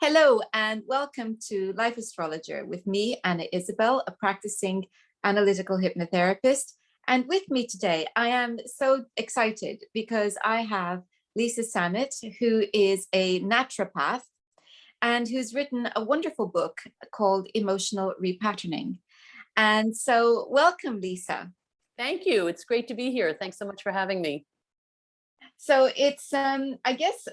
Hello and welcome to Life Astrologer with me, Anna Isabel, a practicing analytical hypnotherapist. And with me today, I am so excited because I have Lisa Samet, who is a naturopath and who's written a wonderful book called Emotional Repatterning. And so welcome, Lisa. Thank you. It's great to be here. Thanks so much for having me. So it's, I guess,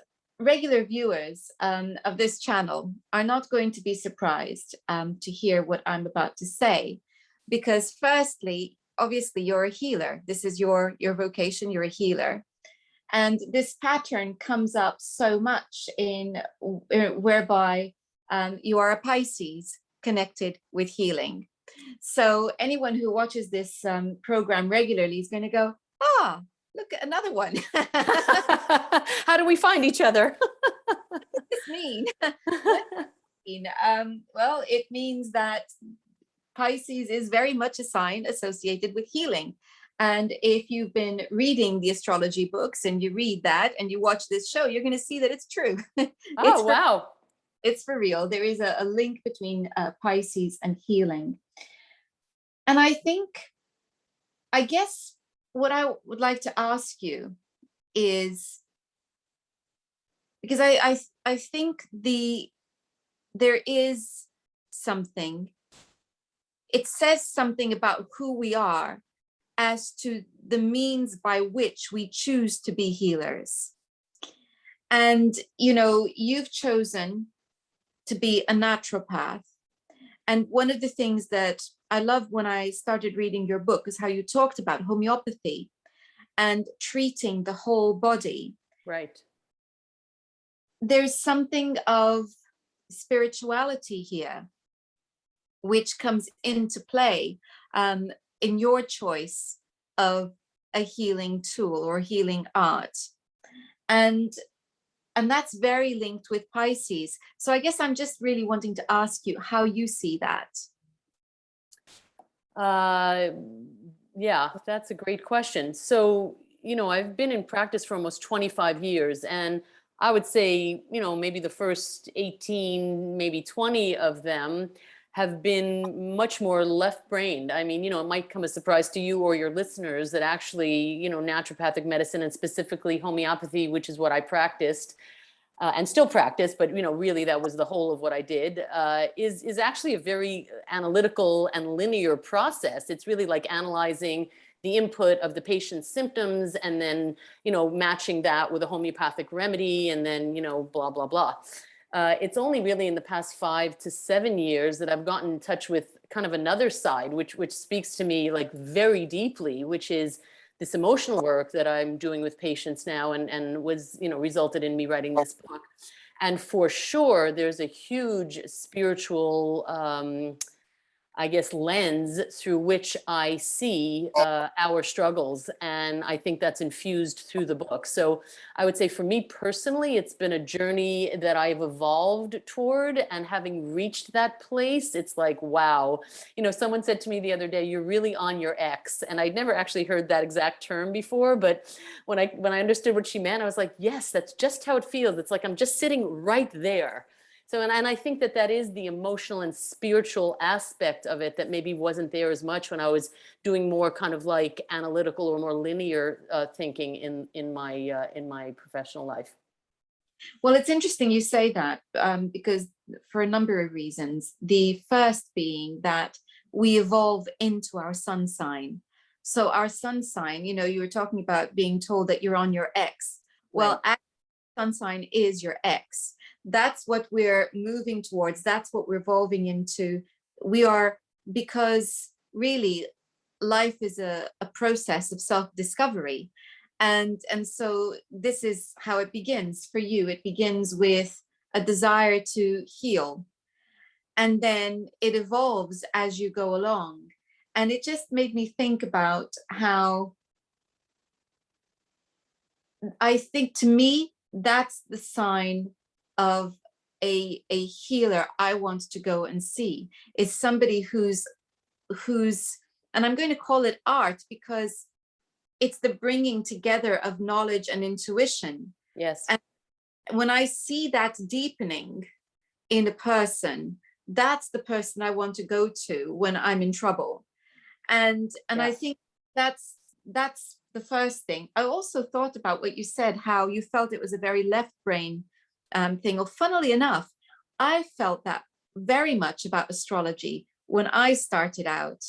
regular viewers of this channel are not going to be surprised to hear what I'm about to say, because firstly, obviously, you're a healer. This is your vocation. You're a healer. And this pattern comes up so much in whereby you are a Pisces connected with healing. So anyone who watches this program regularly is going to go, ah, look at another one. How do we find each other? What does this mean? Well, it means that Pisces is very much a sign associated with healing. And if you've been reading the astrology books and you read that and you watch this show, you're going to see that it's true. Oh, wow. It's for real. There is a link between Pisces and healing. And I guess what I would like to ask you is, because I think there is something, it says something about who we are as to the means by which we choose to be healers. And, you know, you've chosen to be a naturopath. And one of the things that I love when I started reading your book is how you talked about homeopathy and treating the whole body. Right. There's something of spirituality here, which comes into play in your choice of a healing tool or healing art. And that's very linked with Pisces. So I guess I'm just really wanting to ask you how you see that. Yeah, that's a great question. So, I've been in practice for almost 25 years, and I would say, maybe the first 18, maybe 20 of them have been much more left-brained. I mean, it might come as a surprise to you or your listeners that actually, naturopathic medicine and specifically homeopathy, which is what I practiced, and still practice, but really that was the whole of what I did, is actually a very analytical and linear process. It's really like analyzing the input of the patient's symptoms and then, matching that with a homeopathic remedy and then, blah, blah, blah. It's only really in the past 5 to 7 years that I've gotten in touch with kind of another side, which speaks to me like very deeply, which is this emotional work that I'm doing with patients now and was, resulted in me writing this book. And for sure, there's a huge spiritual, I guess, lens through which I see our struggles. And I think that's infused through the book. So I would say for me personally, it's been a journey that I've evolved toward, and having reached that place, it's like, wow. Someone said to me the other day, you're really on your X. And I'd never actually heard that exact term before. But when I understood what she meant, I was like, yes, that's just how it feels. It's like I'm just sitting right there. So, and I think that is the emotional and spiritual aspect of it that maybe wasn't there as much when I was doing more kind of like analytical or more linear thinking in my professional life. Well, it's interesting you say that because for a number of reasons. The first being that we evolve into our sun sign. So our sun sign, you were talking about being told that you're on your X. Well, right. Sun sign is your X. That's what we're moving towards. That's what we're evolving into. We are, because really life is a process of self-discovery. And so this is how it begins for you. It begins with a desire to heal. And then it evolves as you go along. And it just made me think about how I think, to me, that's the sign of a healer I want to go and see, is somebody who's, and I'm going to call it art because it's the bringing together of knowledge and intuition. Yes. And when I see that deepening, in a person, that's the person I want to go to when I'm in trouble. And I think that's the first thing. I also thought about what you said, how you felt it was a very left brain thing. Well, funnily enough, I felt that very much about astrology when I started out.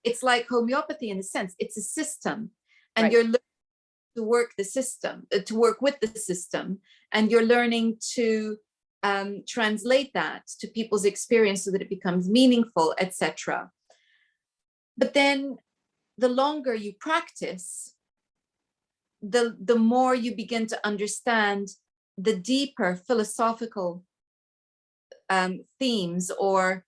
It's like homeopathy in a sense. It's a system, and you're learning to work the system, to work with the system, and you're learning to translate that to people's experience so that it becomes meaningful, etc. But then the longer you practice, the more you begin to understand the deeper philosophical themes or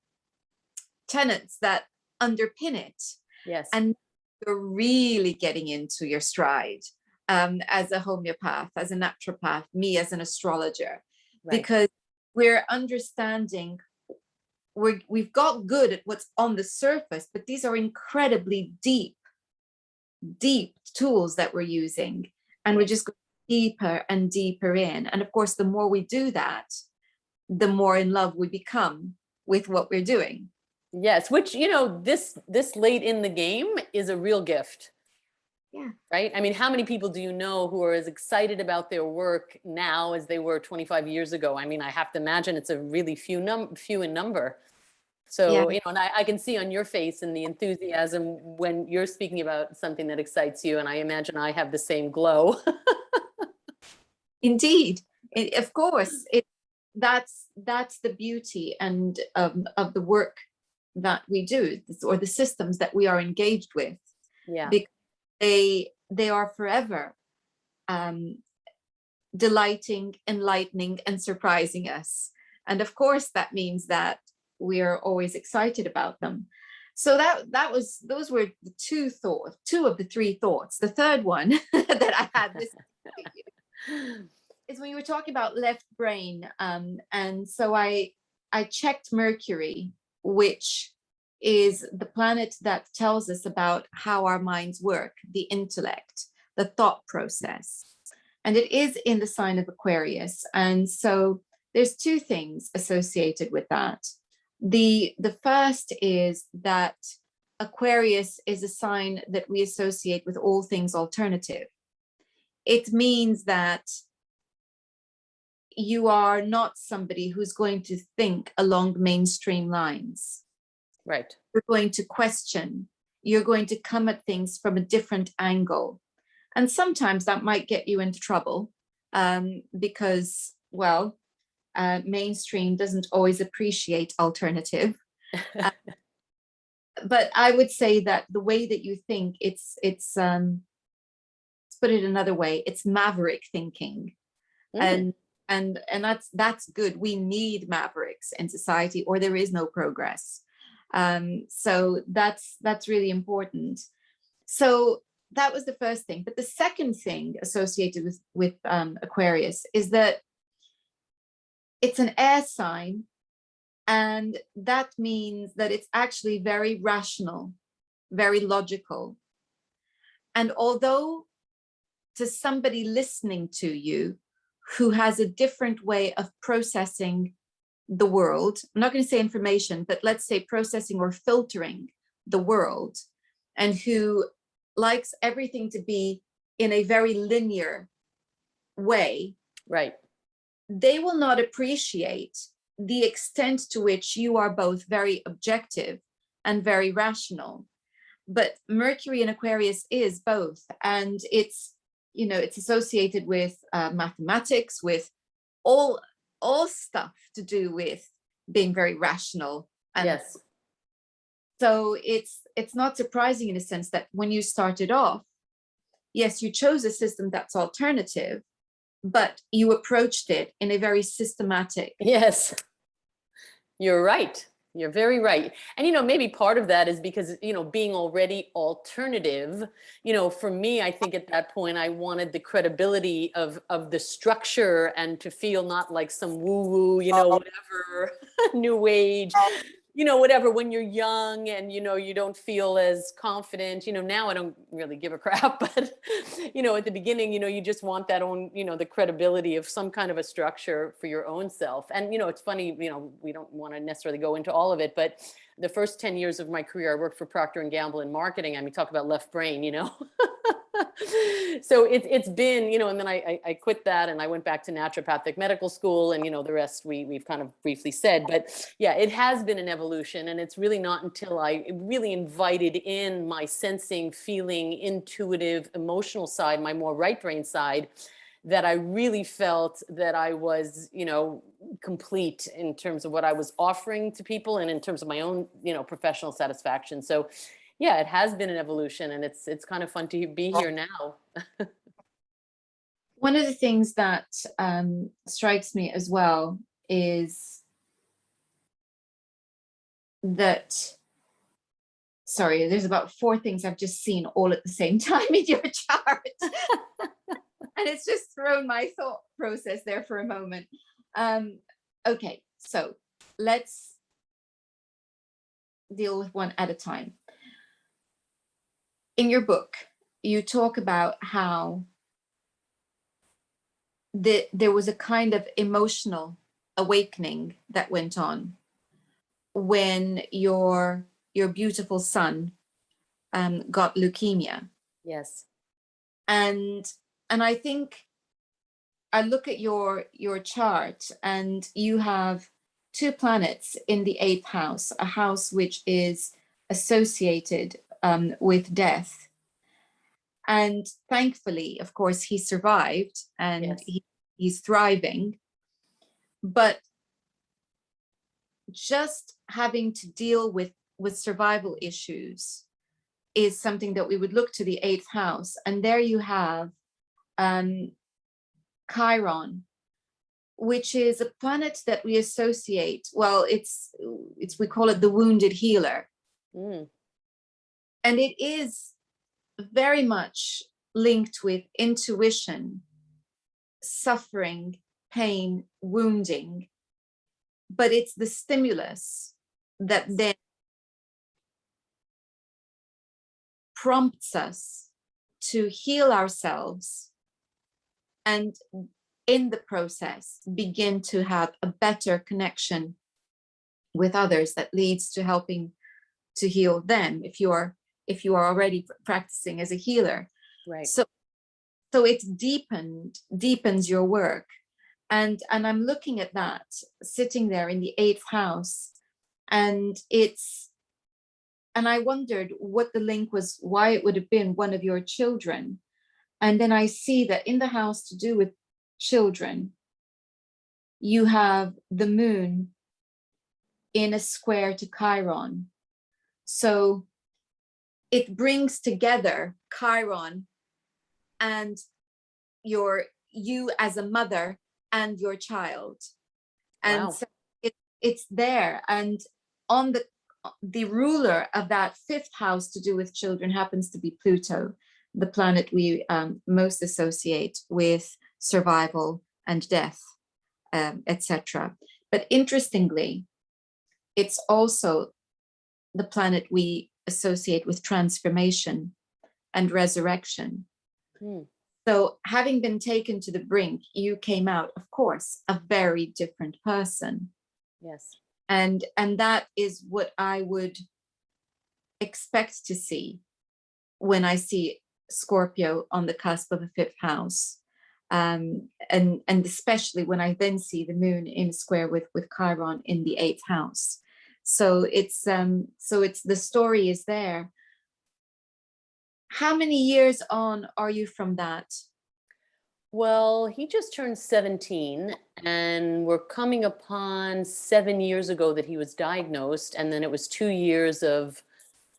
tenets that underpin it. Yes. And you're really getting into your stride as a homeopath, as a naturopath, me as an astrologer, because we're understanding, we've got good at what's on the surface, but these are incredibly deep tools that we're using, and we're just going deeper and deeper in. And of course, the more we do that, the more in love we become with what we're doing. Yes, which, this late in the game is a real gift. Yeah. Right? I mean, how many people do you know who are as excited about their work now as they were 25 years ago? I mean, I have to imagine it's a really few in number. So, and I can see on your face and the enthusiasm when you're speaking about something that excites you. And I imagine I have the same glow. Indeed. Of course, that's the beauty and of the work that we do, or the systems that we are engaged with. Yeah. Because they are forever delighting, enlightening, and surprising us. And of course, that means that we are always excited about them. So those were the two of the three thoughts. The third one that I had is when you were talking about left brain. And so I checked Mercury, which is the planet that tells us about how our minds work, the intellect, the thought process. And it is in the sign of Aquarius. And so there's two things associated with that. The first is that Aquarius is a sign that we associate with all things alternative. It means that you are not somebody who's going to think along mainstream lines. Right. You're going to question. You're going to come at things from a different angle. And sometimes that might get you into trouble because, well, mainstream doesn't always appreciate alternative. But I would say that the way that you think, it's let's put it another way, it's maverick thinking. And that's good. We need mavericks in society, or there is no progress. So that's really important. So that was the first thing. But the second thing associated with Aquarius is that it's an air sign, and that means that it's actually very rational, very logical. And although to somebody listening to you who has a different way of processing the world, I'm not going to say information, but let's say processing or filtering the world, and who likes everything to be in a very linear way, right, they will not appreciate the extent to which you are both very objective and very rational. But Mercury in Aquarius is both, and it's associated with mathematics, with all stuff to do with being very rational. And yes. So it's not surprising in a sense that when you started off, yes, you chose a system that's alternative, but you approached it in a very systematic. Yes, you're right. You're very right. And, maybe part of that is because, being already alternative, for me, I think at that point, I wanted the credibility of the structure and to feel not like some woo-woo, whatever, new age, whatever, when you're young and, you don't feel as confident, now I don't really give a crap, but, at the beginning, you just want that own, the credibility of some kind of a structure for your own self. And, it's funny, we don't want to necessarily go into all of it, but the first 10 years of my career, I worked for Procter and Gamble in marketing. I mean, talk about left brain, So it's been, and then I quit that and I went back to naturopathic medical school, and, the rest we've kind of briefly said. But yeah, it has been an evolution, and it's really not until I really invited in my sensing, feeling, intuitive, emotional side, my more right brain side, that I really felt that I was, complete in terms of what I was offering to people and in terms of my own, professional satisfaction. So yeah, it has been an evolution, and it's kind of fun to be here now. One of the things that strikes me as well is that, sorry, there's about 4 things I've just seen all at the same time in your chart. And it's just thrown my thought process there for a moment. Okay, so let's deal with one at a time. In your book, you talk about how there was a kind of emotional awakening that went on when your beautiful son got leukemia. Yes. And I think I look at your chart, and you have 2 planets in the 8th house, a house which is associated with death. And thankfully, of course, he survived, and Yes. he's thriving. But just having to deal with survival issues is something that we would look to the 8th house. And there you have Chiron, which is a planet that we associate, well, it's we call it the wounded healer. Mm. And it is very much linked with intuition, suffering, pain, wounding. But it's the stimulus that then prompts us to heal ourselves, and in the process begin to have a better connection with others that leads to helping to heal them if you are already practicing as a healer. Right. So it deepens your work. And I'm looking at that sitting there in the 8th house, and I wondered what the link was, why it would have been one of your children. And then I see that in the house to do with children, you have the moon in a square to Chiron. So it brings together Chiron and you as a mother and your child. And Wow. so it's there. And on the ruler of that 5th house to do with children happens to be Pluto, the planet we most associate with survival and death, etc. But interestingly, it's also the planet we associate with transformation and resurrection. So having been taken to the brink, you came out, of course, a very different person. Yes. And that is what I would expect to see when I see Scorpio on the cusp of a 5th house. And especially when I then see the moon in a square with Chiron in the 8th house. So it's the story is there. How many years on are you from that? Well, he just turned 17, and we're coming upon 7 years ago that he was diagnosed. And then it was 2 years of,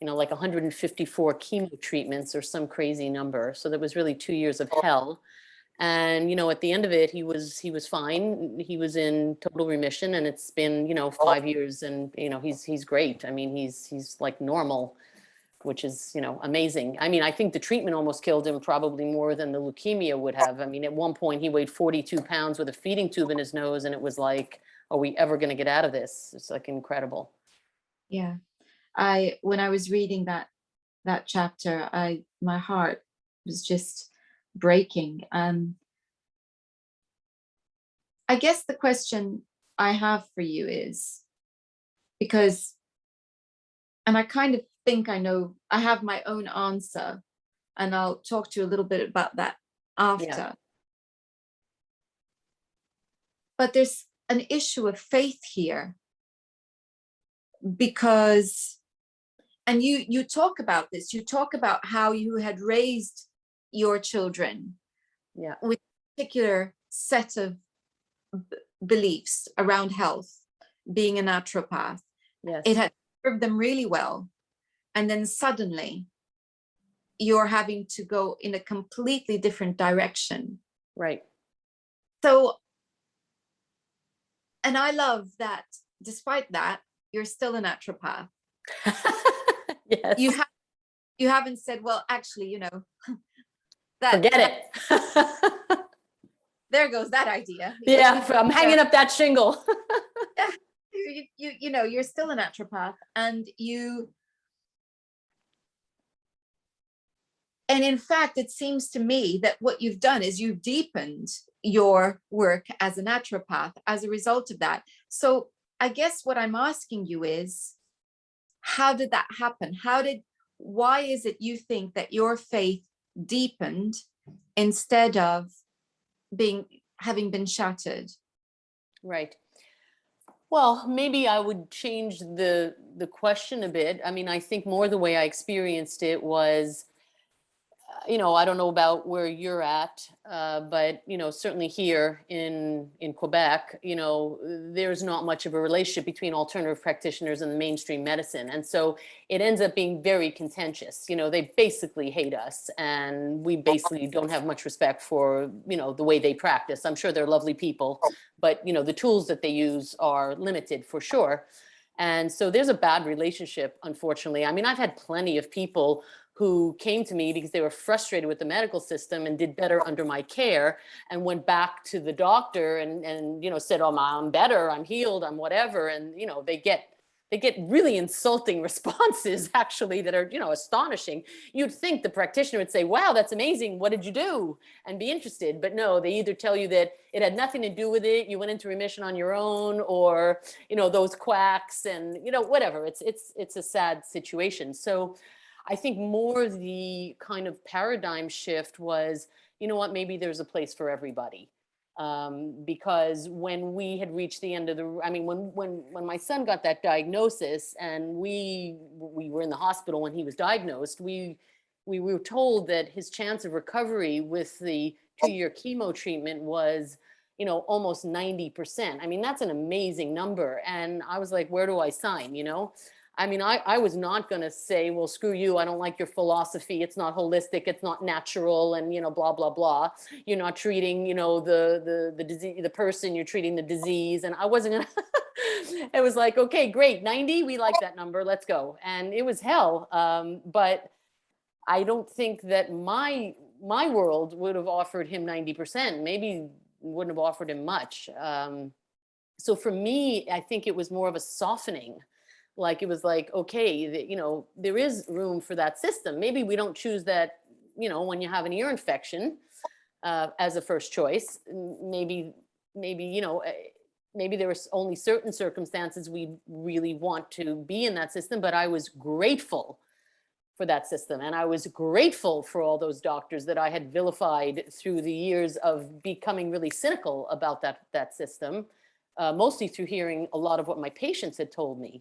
like 154 chemo treatments or some crazy number. So that was really 2 years of hell. And, at the end of it, he was fine. He was in total remission, and it's been, 5 years, and, he's great. I mean, he's like normal, which is, amazing. I mean, I think the treatment almost killed him, probably more than the leukemia would have. I mean, at one point he weighed 42 pounds with a feeding tube in his nose, and it was like, are we ever going to get out of this? It's like incredible. Yeah. When I was reading that chapter, my heart was just breaking. I guess the question I have for you is, because, and I kind of think I know, I have my own answer, and I'll talk to you a little bit about that Yeah. after. But there's an issue of faith here, because, and you talk about this, you talk about how you had raised your children Yeah. with a particular set of beliefs around health, being a naturopath. Yes. It had served them really well. And then suddenly you're having to go in a completely different direction. Right. So, and I love that despite that, you're still a naturopath. Yes. You haven't said, well, actually, that Forget it. there goes that idea. Yeah, I'm hanging up that shingle. You're still a naturopath, and in fact, it seems to me that what you've done is you've deepened your work as a naturopath as a result of that. So I guess what I'm asking you is, how did that happen? Why is it you think that your faith deepened instead of having been shattered? Right. Well, maybe I would change the question a bit. I mean, I think more the way I experienced it was, I don't know about where you're at, but certainly here in Quebec, there's not much of a relationship between alternative practitioners and the mainstream medicine, and so it ends up being very contentious. They basically hate us, and we basically don't have much respect for the way they practice. I'm sure they're lovely people, but the tools that they use are limited for sure. And so there's a bad relationship, unfortunately. I mean, I've had plenty of people who came to me because they were frustrated with the medical system and did better under my care, and went back to the doctor and said, oh, I'm better, I'm healed, I'm whatever. And they get really insulting responses, actually, that are astonishing. You'd think the practitioner would say, wow, that's amazing, what did you do, and be interested. But no, they either tell you that it had nothing to do with it, you went into remission on your own, or those quacks, and whatever. It's a sad situation. So I think more the kind of paradigm shift was, maybe there's a place for everybody. Because when we had reached the end of when my son got that diagnosis, and we were in the hospital when he was diagnosed, we were told that his chance of recovery with the 2-year chemo treatment was, almost 90%. I mean, that's an amazing number. And I was like, where do I sign, I mean, I was not going to say, well, screw you, I don't like your philosophy, it's not holistic, it's not natural, and blah blah blah. You're not treating the disease, the person, you're treating the disease. And I wasn't gonna it was like, okay, great, 90, we like that number, let's go. And it was hell. But I don't think that my world would have offered him 90%, maybe wouldn't have offered him much. So for me, I think it was more of a softening. Like, it was like, okay, there is room for that system. Maybe we don't choose that, when you have an ear infection as a first choice. Maybe, maybe there was only certain circumstances we really want to be in that system. But I was grateful for that system. And I was grateful for all those doctors that I had vilified through the years of becoming really cynical about that system, mostly through hearing a lot of what my patients had told me.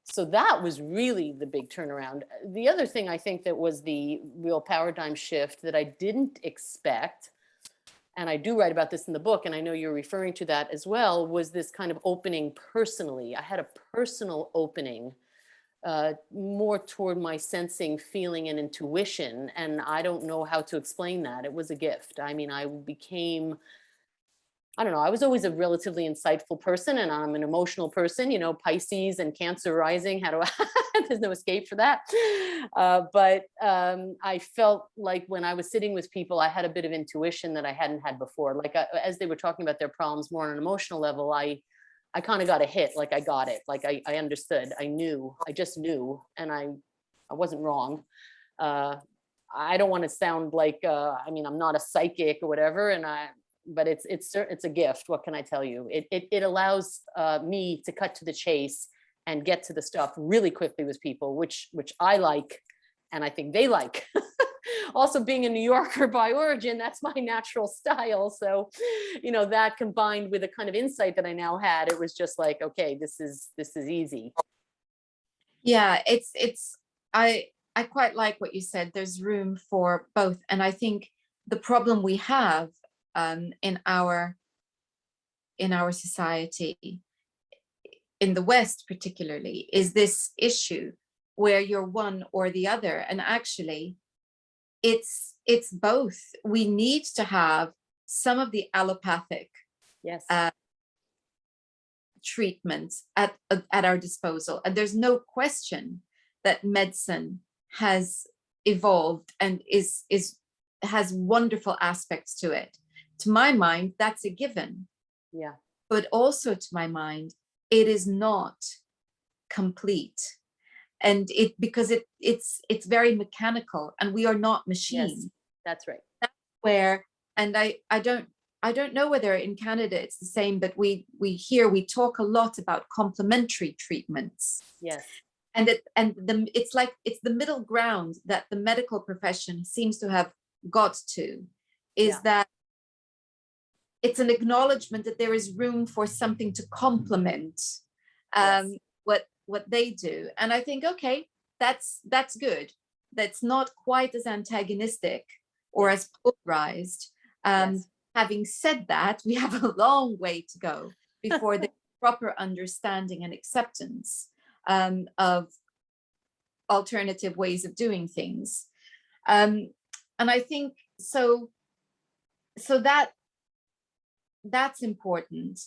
So that was really the big turnaround. The other thing I think that was the real paradigm shift that I didn't expect, and I do write about this in the book, and I know you're referring to that as well, was this kind of opening personally. I had a personal opening, more toward my sensing, feeling, and intuition. And I don't know how to explain that. It was a gift. I mean, I don't know, I was always a relatively insightful person, and I'm an emotional person, Pisces and Cancer rising. There's no escape for that. But I felt like when I was sitting with people, I had a bit of intuition that I hadn't had before. Like, as they were talking about their problems more on an emotional level, I I kind of got a hit, like I got it, like I understood, I knew, I just knew, and I wasn't wrong. I don't want to sound like, I mean, I'm not a psychic or whatever, but it's a gift. What can I tell you? It allows me to cut to the chase and get to the stuff really quickly with people, which I like, and I think they like. Also, being a New Yorker by origin, that's my natural style. So, that combined with a kind of insight that I now had, it was just like, okay, this is easy. Yeah, I quite like what you said. There's room for both. And I think the problem we have in our society, in the West particularly, is this issue where you're one or the other. And actually, it's both. We need to have some of the allopathic Yes. treatments at our disposal. And there's no question that medicine has evolved and has wonderful aspects to it. To my mind, that's a given. Yeah. But also to my mind, it is not complete. And because it's very mechanical, and we are not machines. Yes, that's right. That's where, and I don't know whether in Canada it's the same, but we talk a lot about complementary treatments. Yes. And it's the middle ground that the medical profession seems to have got to, is that it's an acknowledgement that there is room for something to complement what they do. And I think, okay, that's good. That's not quite as antagonistic or as polarized. Having said that, we have a long way to go before the proper understanding and acceptance of alternative ways of doing things. And I think so that's important.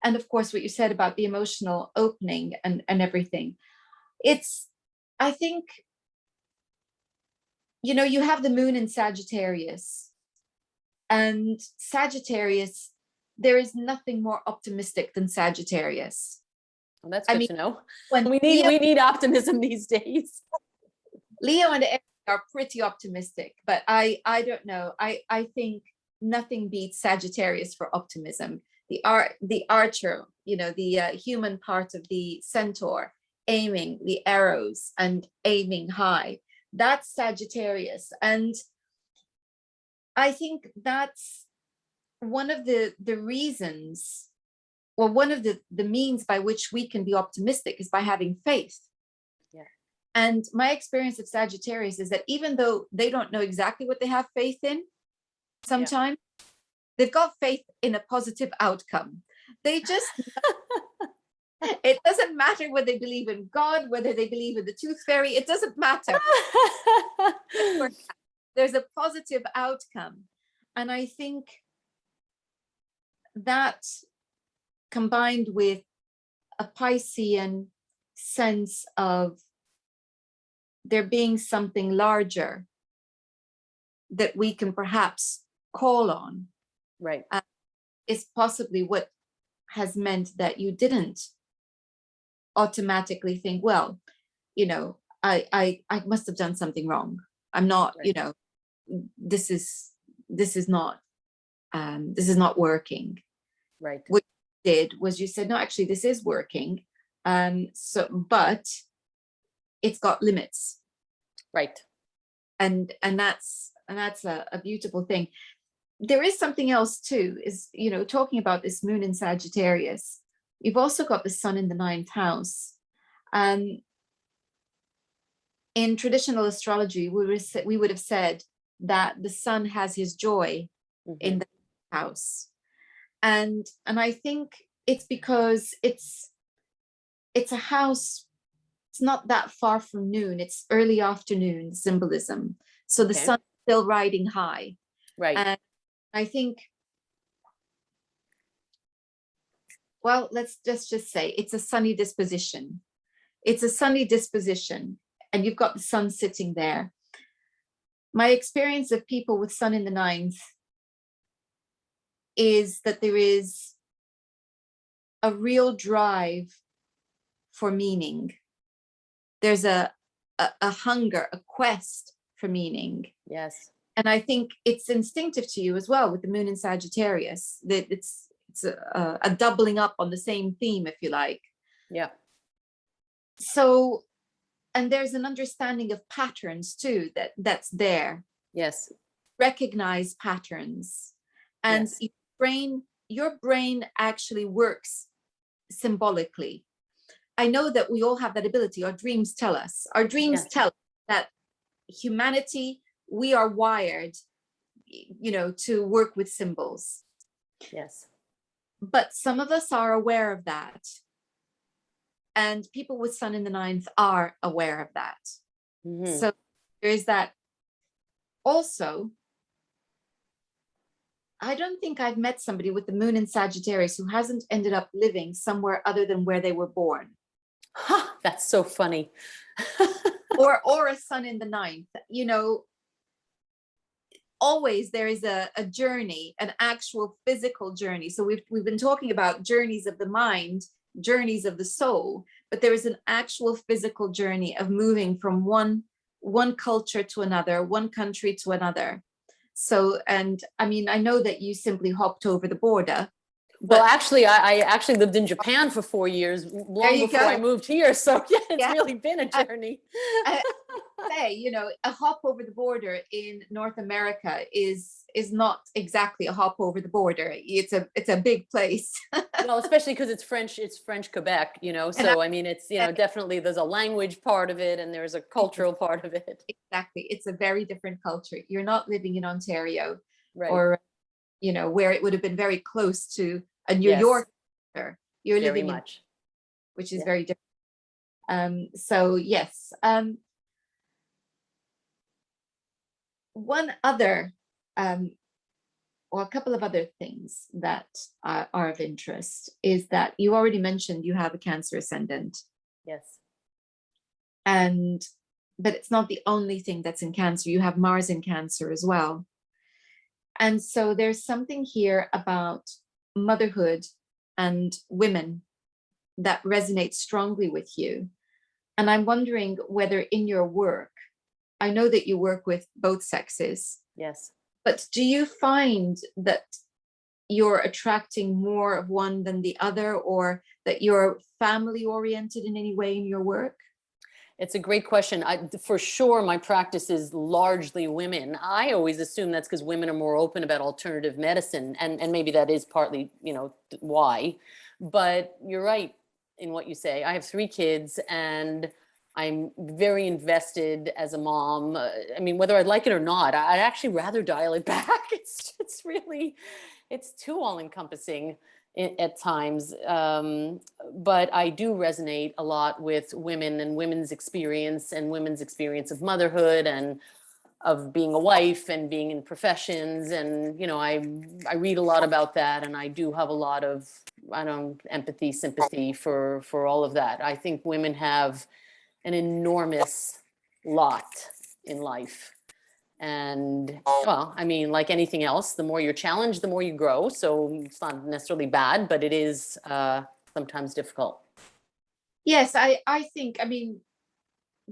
And of course, what you said about the emotional opening and everything, I think, you have the moon in Sagittarius, and Sagittarius, there is nothing more optimistic than Sagittarius. Well, that's good to know. When we need optimism these days. Leo and Aries are pretty optimistic, but I don't know. I think nothing beats Sagittarius for optimism. The archer, the human part of the centaur, aiming the arrows and aiming high. That's Sagittarius. And I think that's one of the reasons, or one of the means by which we can be optimistic, is by having faith. Yeah. And my experience of Sagittarius is that even though they don't know exactly what they have faith in, sometimes they've got faith in a positive outcome. They just, it doesn't matter whether they believe in God, whether they believe in the tooth fairy, it doesn't matter. There's a positive outcome. And I think that, combined with a Piscean sense of there being something larger that we can perhaps call on, right, is possibly what has meant that you didn't automatically think, well, I must have done something wrong. I'm not, right. This is not working. Right. What you did was you said, no, actually this is working. But it's got limits. Right. And that's a beautiful thing. There is something else too, is, talking about this moon in Sagittarius, you've also got the sun in the 9th house. In traditional astrology, we would have said that the sun has his joy in the house. And I think it's because it's a house, it's not that far from noon, it's early afternoon symbolism. So the sun's still riding high. Right. And I think, well, let's just say it's a sunny disposition. It's a sunny disposition, and you've got the sun sitting there. My experience of people with sun in the 9th is that there is a real drive for meaning. There's a hunger, a quest for meaning. Yes. And I think it's instinctive to you as well with the moon in Sagittarius, that it's a doubling up on the same theme, if you like. Yeah. So, and there's an understanding of patterns too, that's there. Yes. Recognize patterns. And Yes. your brain actually works symbolically. I know that we all have that ability. Our dreams tell us. Our dreams Yes. tell us that humanity, we are wired, to work with symbols. Yes. But some of us are aware of that. And people with sun in the ninth are aware of that. Mm-hmm. So there is that. Also, I don't think I've met somebody with the moon in Sagittarius who hasn't ended up living somewhere other than where they were born. Huh, that's so funny. or a sun in the ninth. Always there is a journey, an actual physical journey. So we've been talking about journeys of the mind, journeys of the soul, but there is an actual physical journey of moving from one culture to another, one country to another. So, and I mean, I know that you simply hopped over the border. Well, actually, I actually lived in Japan for 4 years, long before I moved here. So yeah, it's really been a journey. I say, a hop over the border in North America is not exactly a hop over the border. It's a big place. Well, especially because it's French Quebec, so I mean, it's, definitely there's a language part of it and there's a cultural part of it. Exactly. It's a very different culture. You're not living in Ontario, Right. or, where it would have been very close to a New Yes. York culture. You're Very living much. which is Yeah. very different. So yes. One other, or a couple of other things that are of interest is that you already mentioned you have a Cancer ascendant. Yes. But it's not the only thing that's in Cancer. You have Mars in Cancer as well. And so there's something here about motherhood and women that resonates strongly with you. And I'm wondering whether in your work, I know that you work with both sexes. Yes. But do you find that you're attracting more of one than the other, or that you're family oriented in any way in your work? It's a great question. For sure, my practice is largely women. I always assume that's because women are more open about alternative medicine, and maybe that is partly, why. But you're right in what you say. I have 3 kids, and I'm very invested as a mom. I mean, whether I'd like it or not, I'd actually rather dial it back. It's really, it's too all-encompassing at times. But I do resonate a lot with women and women's experience of motherhood and of being a wife and being in professions. And, I read a lot about that, and I do have a lot of, empathy, sympathy for all of that. I think women have an enormous lot in life. And well, I mean, like anything else, the more you're challenged, the more you grow. So it's not necessarily bad, but it is sometimes difficult. Yes, I think, I mean,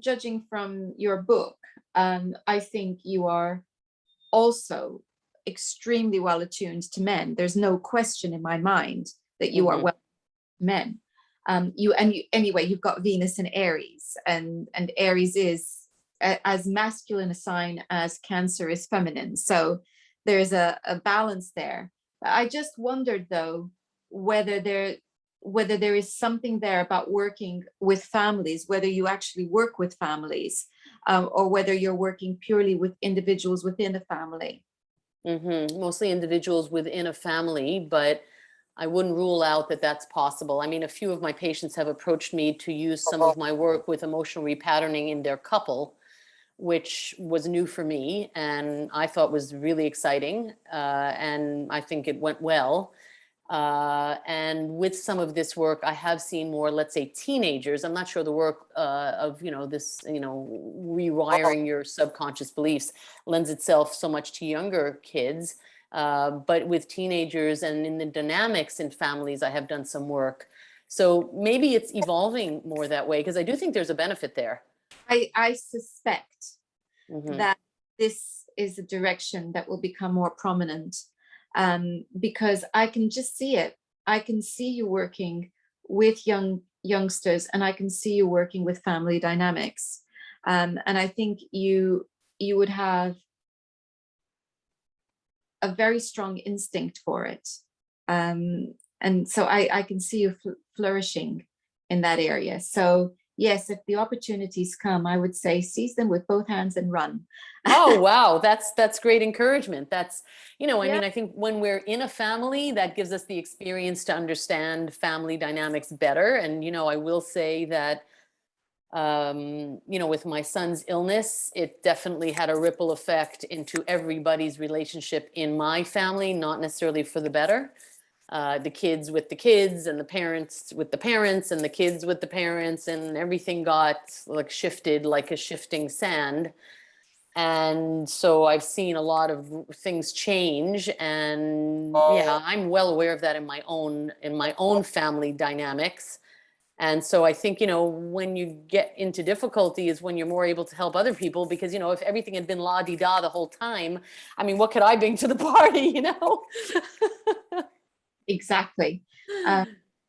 judging from your book, I think you are also extremely well attuned to men. There's no question in my mind that you are well to men. Anyway, you've got Venus in Aries, and Aries is as masculine a sign as Cancer is feminine. So there's a balance there. I just wondered though, whether there is something there about working with families, whether you actually work with families, or whether you're working purely with individuals within a family. Mostly individuals within a family, but I wouldn't rule out that that's possible. I mean, a few of my patients have approached me to use some of my work with emotional repatterning in their couple, which was new for me and I thought was really exciting. And I think it went well. And with some of this work, I have seen more, let's say, teenagers. I'm not sure the work of, this, rewiring your subconscious beliefs lends itself so much to younger kids. but with teenagers and in the dynamics in families, I have done some work. So maybe it's evolving more that way, because I do think there's a benefit there. I suspect Mhm. that this is a direction that will become more prominent, because I can just see it. I can see you working with youngsters, and I can see you working with family dynamics. And I think you would have a very strong instinct for it. And so I can see you flourishing in that area. So yes, if the opportunities come, I would say seize them with both hands and run. Oh, wow. That's great encouragement. That's, I Yeah. mean, I think when we're in a family, that gives us the experience to understand family dynamics better. And, I will say that, with my son's illness, it definitely had a ripple effect into everybody's relationship in my family, not necessarily for the better. The kids with the kids, and the parents with the parents, and the kids with the parents, and everything got like shifted like a shifting sand. And so I've seen a lot of things change, and yeah, I'm well aware of that in my own family dynamics. And so I think, when you get into difficulty is when you're more able to help other people, because, if everything had been la-di-da the whole time, I mean, what could I bring to the party, Exactly.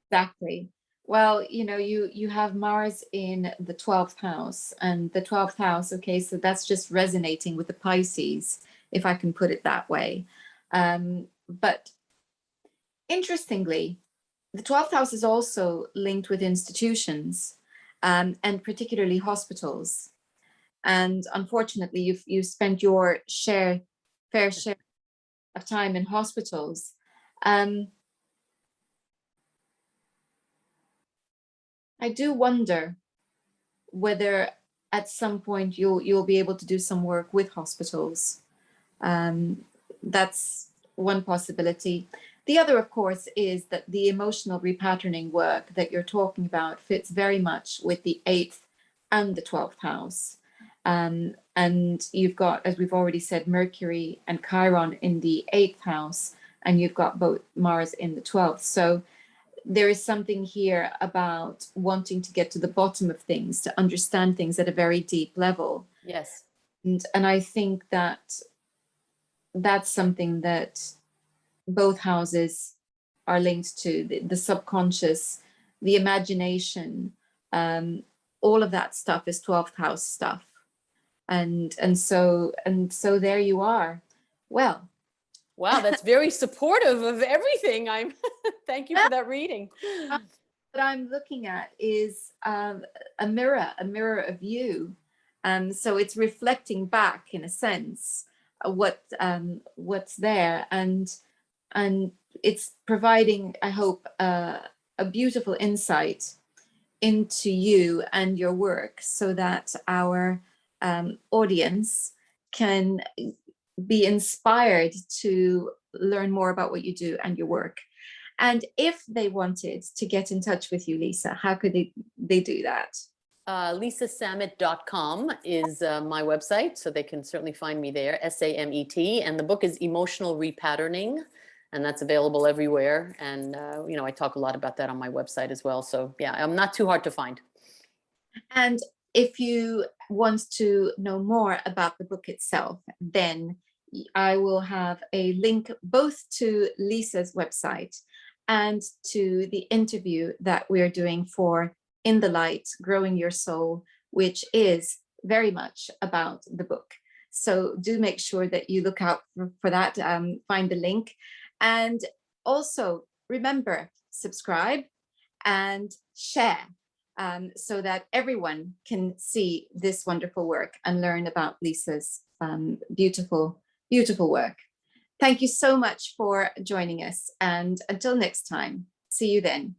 Exactly. Well, you have Mars in the 12th house, and the 12th house, okay, so that's just resonating with the Pisces, if I can put it that way. But interestingly, the 12th house is also linked with institutions, and particularly hospitals. And unfortunately, you've spent your fair share of time in hospitals. I do wonder whether at some point you'll be able to do some work with hospitals. That's one possibility. The other, of course, is that the emotional repatterning work that you're talking about fits very much with the 8th and the 12th house. And you've got, as we've already said, Mercury and Chiron in the 8th house, and you've got both Mars in the 12th. So there is something here about wanting to get to the bottom of things, to understand things at a very deep level. Yes. And I think that that's something that both houses are linked to, the subconscious, the imagination, all of that stuff is 12th house stuff. And so there you are. Well, Wow, that's very supportive of everything. Thank you for that reading. what I'm looking at is a mirror of you. So it's reflecting back, in a sense, what's there, and it's providing, I hope, a beautiful insight into you and your work, so that our audience can be inspired to learn more about what you do and your work. And if they wanted to get in touch with you, Lisa, how could they do that? LisaSamet.com is my website, so they can certainly find me there, SAMET. And the book is Emotional Repatterning, and that's available everywhere. And, I talk a lot about that on my website as well. So yeah, I'm not too hard to find. And if you want to know more about the book itself, then I will have a link both to Lisa's website and to the interview that we're doing for In the Light, Growing Your Soul, which is very much about the book. So do make sure that you look out for that, find the link. And also remember, subscribe and share, so that everyone can see this wonderful work and learn about Lisa's beautiful, beautiful work. Thank you so much for joining us. And until next time, see you then.